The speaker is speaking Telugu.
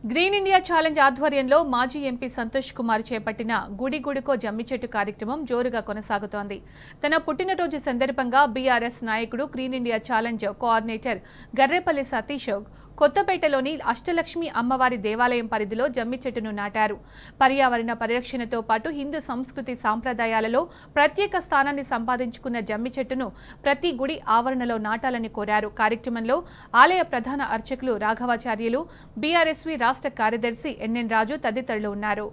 గ్రీన్ ఇండియా ఛాలెంజ్ ఆధ్వర్యంలో మాజీ ఎంపీ సంతోష్ కుమార్ చేపట్టిన గుడి గుడికో జమ్మి చెట్టు కార్యక్రమం జోరుగా కొనసాగుతోంది. తన పుట్టినరోజు సందర్భంగా బీఆర్ఎస్ నాయకుడు green India challenge coordinator Garrepalli Satish కొత్తపేటలోని అష్టలక్ష్మి అమ్మవారి దేవాలయం పరిధిలో జమ్మి చెట్టును నాటారు. పర్యావరణ పరిరక్షణతో పాటు హిందూ సంస్కృతి సాంప్రదాయాలలో ప్రత్యేక స్థానాన్ని సంపాదించుకున్న జమ్మి చెట్టును ప్రతి గుడి ఆవరణలో నాటాలని కోరారు. కార్యక్రమంలో ఆలయ ప్రధాన అర్చకులు రాఘవాచార్యులు, బీఆర్ఎస్వి రాష్ట్ర కార్యదర్శి ఎన్ఎన్ రాజు తదితరులు ఉన్నారు.